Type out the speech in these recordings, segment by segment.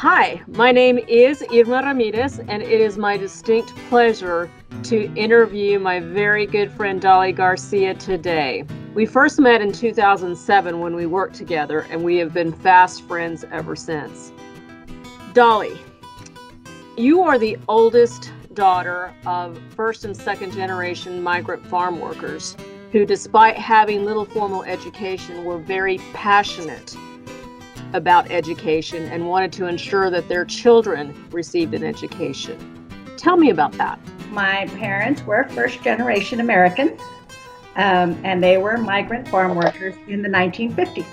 Hi, my name is Irma Ramirez, and it is my distinct pleasure to interview my very good friend Dolly Garcia today. We first met in 2007 when we worked together, and we have been fast friends ever since. Dolly, you are the oldest daughter of first and second generation migrant farm workers who, despite having little formal education, were very passionate about education and wanted to ensure that their children received an education. Tell me about that. My parents were first-generation Americans, and they were migrant farm workers in the 1950s.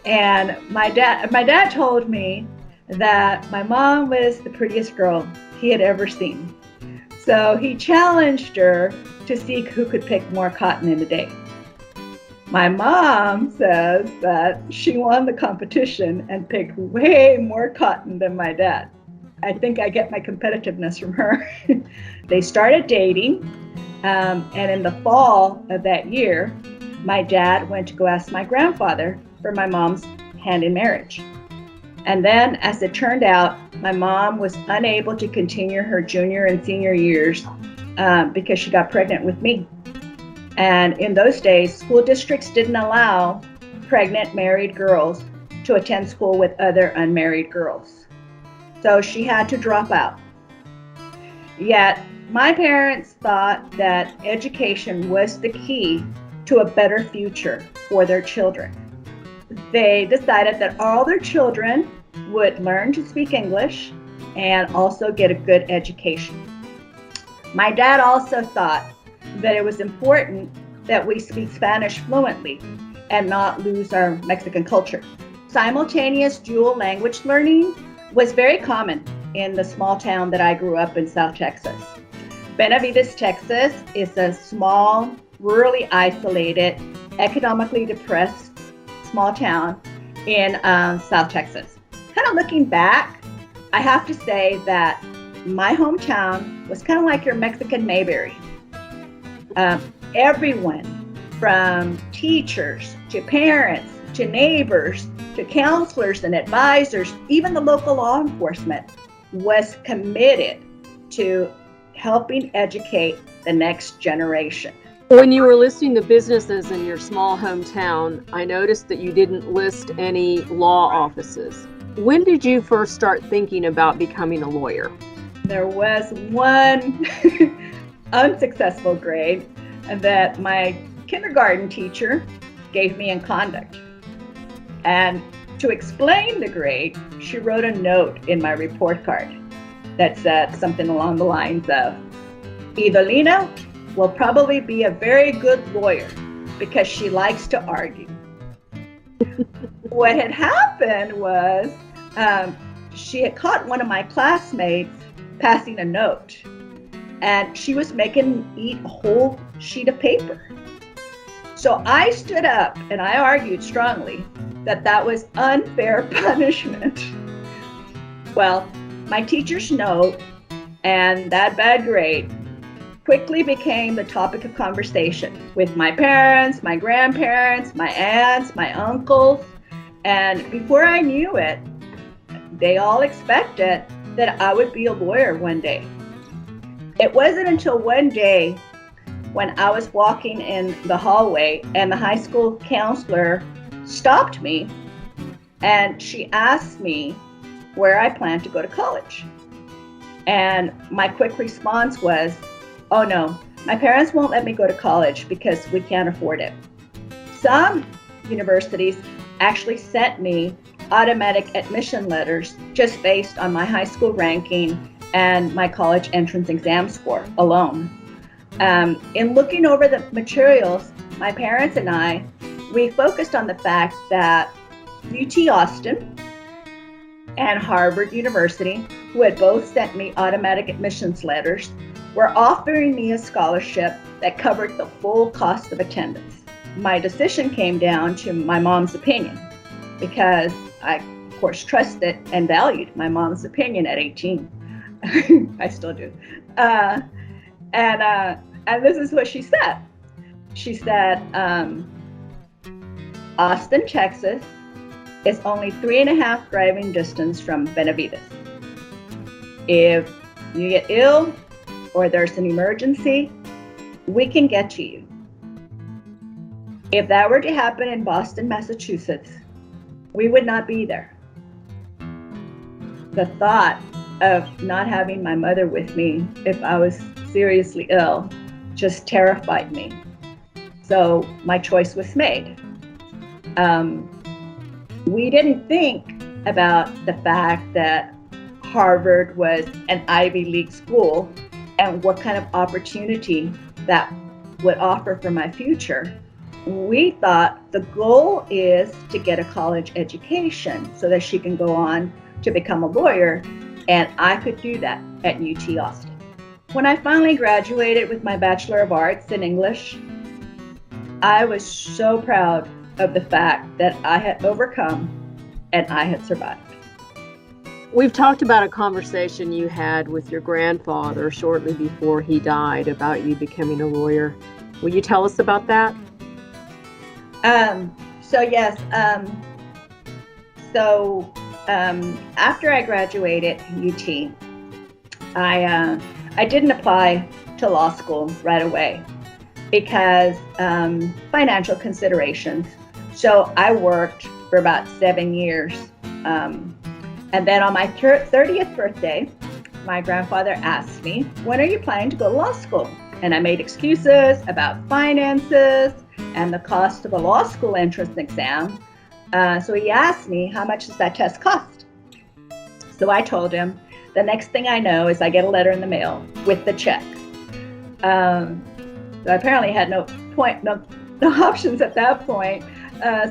And my dad told me that my mom was the prettiest girl he had ever seen. So he challenged her to see who could pick more cotton in a day. My mom says that she won the competition and picked way more cotton than my dad. I think I get my competitiveness from her. They started dating, and in the fall of that year, my dad went to go ask my grandfather for my mom's hand in marriage. And then, as it turned out, my mom was unable to continue her junior and senior years because she got pregnant with me. And in those days, school districts didn't allow pregnant married girls to attend school with other unmarried girls. So she had to drop out. Yet, my parents thought that education was the key to a better future for their children. They decided that all their children would learn to speak English and also get a good education. My dad also thought that it was important that we speak Spanish fluently and not lose our Mexican culture. Simultaneous dual language learning was very common in the small town that I grew up in, South Texas. Benavides, Texas is a small, rurally isolated, economically depressed small town in South Texas. Kind of looking back, I have to say that my hometown was kind of like your Mexican Mayberry. Everyone from teachers to parents to neighbors to counselors and advisors, even the local law enforcement, was committed to helping educate the next generation. When you were listing the businesses in your small hometown, I noticed that you didn't list any law offices. When did you first start thinking about becoming a lawyer? There was one unsuccessful grade that my kindergarten teacher gave me in conduct. And to explain the grade, she wrote a note in my report card that said something along the lines of, "Idolina will probably be a very good lawyer because she likes to argue." What had happened was she had caught one of my classmates passing a note, and she was making him eat a whole sheet of paper. So I stood up and I argued strongly that that was unfair punishment. Well, my teacher's note and that bad grade quickly became the topic of conversation with my parents, my grandparents, my aunts, my uncles, and before I knew it, they all expected that I would be a lawyer one day. It wasn't until one day when I was walking in the hallway and the high school counselor stopped me and she asked me where I planned to go to college. And my quick response was, "Oh no, my parents won't let me go to college because we can't afford it." Some universities actually sent me automatic admission letters just based on my high school ranking and my college entrance exam score alone. In looking over the materials, my parents and I, we focused on the fact that UT Austin and Harvard University, who had both sent me automatic admissions letters, were offering me a scholarship that covered the full cost of attendance. My decision came down to my mom's opinion because I, of course, trusted and valued my mom's opinion at 18. I still do. And this is what she said. She said, Austin, Texas is only 3.5 driving distance from Benavides. If you get ill or there's an emergency, we can get to you. If that were to happen in Boston, Massachusetts, we would not be there. The thought of not having my mother with me if I was seriously ill just terrified me. So my choice was made. We didn't think about the fact that Harvard was an Ivy League school and what kind of opportunity that would offer for my future. We thought the goal is to get a college education so that she can go on to become a lawyer, and I could do that at UT Austin. When I finally graduated with my Bachelor of Arts in English, I was so proud of the fact that I had overcome and I had survived. We've talked about a conversation you had with your grandfather shortly before he died about you becoming a lawyer. Will you tell us about that? After I graduated UT, I didn't apply to law school right away because financial considerations. So I worked for about 7 years. And then on my 30th birthday, my grandfather asked me, when are you planning to go to law school? And I made excuses about finances and the cost of a law school entrance exam. So he asked me, how much does that test cost? So I told him, the next thing I know is I get a letter in the mail with the check. So I apparently had no options at that point.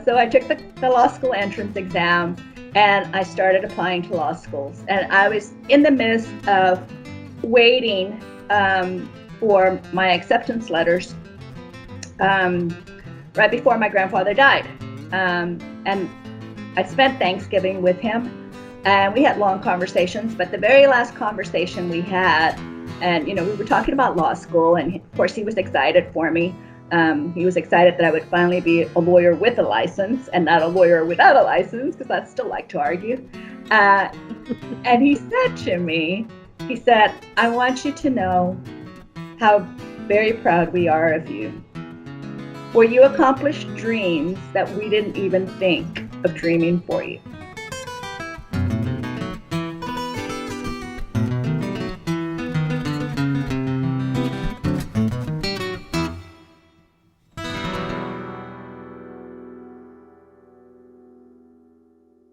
So I took the law school entrance exam and I started applying to law schools. And I was in the midst of waiting for my acceptance letters right before my grandfather died. And I spent Thanksgiving with him and we had long conversations, but the very last conversation we had, and we were talking about law school, and of course he was excited for me. He was excited that I would finally be a lawyer with a license and not a lawyer without a license, because I still like to argue. And he said to me, he said, I want you to know how very proud we are of you. For you accomplished dreams that we didn't even think of dreaming for you.